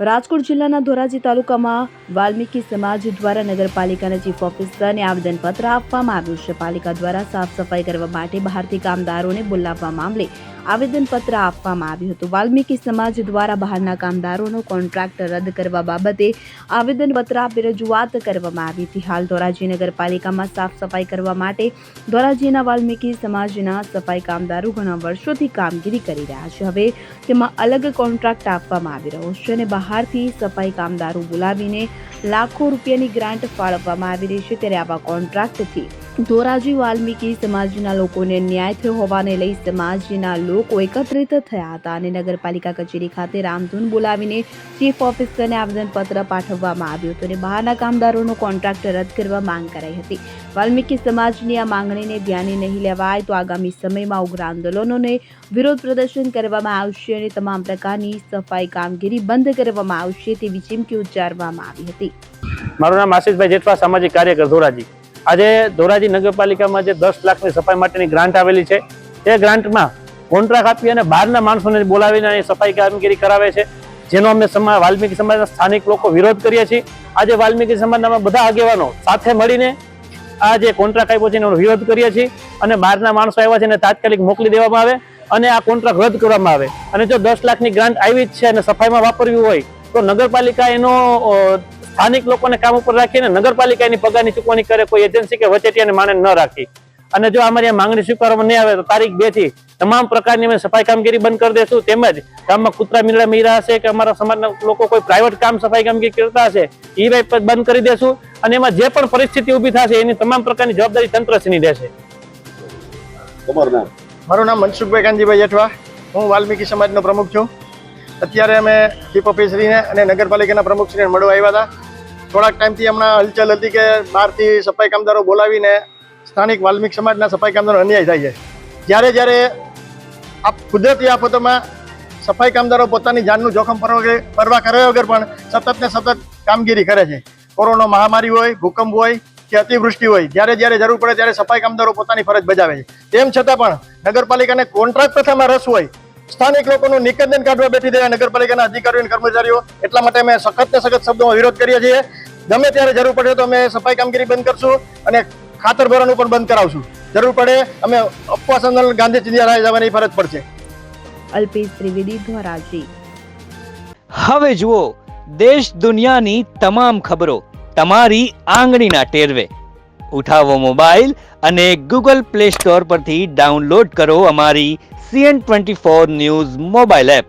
રાજકોટ જિલ્લાના ધોરાજી તાલુકામાં વાલ્મીકી સમાજ દ્વારા નગરપાલિકાના ચીફ ઓફિસરને આવેદનપત્ર આપવામાં આવ્યું છે. પાલિકા દ્વારા સાફ સફાઈ કરવા માટે બહારથી કામદારોને બોલાવવા મામલે આવેદનપત્ર આપવામાં આવ્યું હતું. વાલ્મીકી સમાજ દ્વારા બહારના કામદારોનો કોન્ટ્રાક્ટ રદ કરવા બાબતે આવેદનપત્ર આપી રજૂઆત કરવામાં આવી હતી. હાલ ધોરાજી નગરપાલિકામાં સાફ સફાઈ કરવા માટે ધોરાજીના વાલ્મીકી સમાજના સફાઈ કામદારો ઘણા વર્ષોથી કામગીરી કરી રહ્યા છે. હવે તેમાં અલગ કોન્ટ્રાક્ટ આપવામાં આવી રહ્યો છે અને બહારથી સફાઈ કામદારો બોલાવીને લાખો રૂપિયાની ગ્રાન્ટ ફાળવવામાં આવી રહી છે. ત્યારે આવા કોન્ટ્રાક્ટથી ધોરાજી વાલ્મીકી સમાજના લોકોને ન્યાય થયો હોવાને લઈ સમાજના લોકો એકત્રિત થયા હતા અને નગરપાલિકા કચેરી ખાતે રામધૂન બોલાવીને ચીફ ઓફિસરને આવેદનપત્ર પાઠવવામાં આવ્યું હતું અને બહારના કામદારોનો કોન્ટ્રાક્ટ રદ કરવા માંગ કરાઈ હતી. વાલ્મીકી સમાજની આ માંગણીને ધ્યાને નહીં લેવાય તો આગામી સમયમાં ઉગ્ર આંદોલનોને વિરોધ પ્રદર્શન કરવામાં આવશે અને તમામ પ્રકારની સફાઈ કામગીરી બંધ કરવામાં આવશે તેવી ચીમકી ઉચ્ચારવામાં આવી હતી. મારું નામ આશીષભાઈ જેઠવા, સામાજિક કાર્યકર ધોરાજી. આજે ધોરાજી નગરપાલિકામાં જે 10 લાખની સફાઈ માટેની ગ્રાન્ટ આવેલી છે તે ગ્રાન્ટમાં કોન્ટ્રાક્ટ આપી અને બહારના માણસોને બોલાવીને સફાઈ કામગીરી કરાવે છે, જેનો અમે વાલ્મીકી સમાજના સ્થાનિક લોકો વિરોધ કરીએ છીએ. આજે વાલ્મીકી સમાજના બધા આગેવાનો સાથે મળીને આ જે કોન્ટ્રાક્ટ આપ્યો છે એનો વિરોધ કરીએ છીએ અને બહારના માણસો આવ્યા છે એને તાત્કાલિક મોકલી દેવામાં આવે અને આ કોન્ટ્રાક્ટ રદ કરવામાં આવે. અને જો 10 લાખની ગ્રાન્ટ આવી જ છે અને સફાઈમાં વાપરવી હોય તો નગરપાલિકા એનો સ્થાનિક લોકોને કામ ઉપર રાખીને નગરપાલિકા એની પગારની ચૂકવણી કરે, કોઈ એજન્સી કે વચેટિયાને માણે ન રાખી. અને જો અમારી માંગણી સ્વીકારવામાં નહીં આવે તો તારીખ 2 થી તમામ પ્રકારની અમે સફાઈ કામગીરી બંધ કરી દેશું. તેમજ ગામમાં કૂતરા મીંડળા મીરા હશે કે અમારા સમાજના લોકો કોઈ પ્રાઇવેટ કામ સફાઈ કામગીરી કરતા હશે એ બંધ કરી દેશું અને એમાં જે પણ પરિસ્થિતિ ઊભી થશે એની તમામ પ્રકારની જવાબદારી તંત્રશ્રીની રહેશે. મારું નામ મનસુખભાઈ કાનજીભાઈ જેઠવા, હું વાલ્મીકી સમાજનો પ્રમુખ છું. અત્યારે અમે ચીફ ઓફિસરને અને નગરપાલિકાના પ્રમુખશ્રીને મળવા આવ્યા હતા. થોડાક ટાઈમથી હમણાં હલચલ હતી કે બહારથી સફાઈ કામદારો બોલાવીને સ્થાનિક વાલ્મીકી સમાજના સફાઈ કામદારો અન્યાય થાય છે. જ્યારે આ કુદરતી આફતોમાં સફાઈ કામદારો પોતાની જાનનું જોખમ પરવા કર્યા વગર પણ સતત ને સતત કામગીરી કરે છે. કોરોના મહામારી હોય, ભૂકંપ હોય કે અતિવૃષ્ટિ હોય, જ્યારે જરૂર પડે ત્યારે સફાઈ કામદારો પોતાની ફરજ બજાવે છે. તેમ છતાં પણ નગરપાલિકાને કોન્ટ્રાક્ટ પ્રથામાં રસ હોય, સ્થાનિક લોકોનું નિકંદન કાઢવા બેઠી ગયા નગરપાલિકાના અધિકારીઓ અને કર્મચારીઓ. એટલા માટે અમે સખત ને સખત શબ્દોમાં વિરોધ કરીએ છીએ. ગમે ત્યારે જરૂર પડે તો અમે સફાઈ કામગીરી બંધ કરશું અને ખાતર ભરવાનું પણ બંધ કરાવશું. જરૂર પડે અમે ઉપવાસ આંદોલન ગાંધી ચિંધ્યા જવાની ફરજ પડશે. અલ્પેશ ત્રિવેદી, ધોરાજી. હવે જુઓ દેશ દુનિયાની તમામ ખબરો તમારી આંગળીના ટેરવે. ઉઠાવો મોબાઈલ અને ગૂગલ પ્લે સ્ટોર પરથી ડાઉનલોડ કરો અમારી CN24 ન્યૂઝ મોબાઈલ એપ.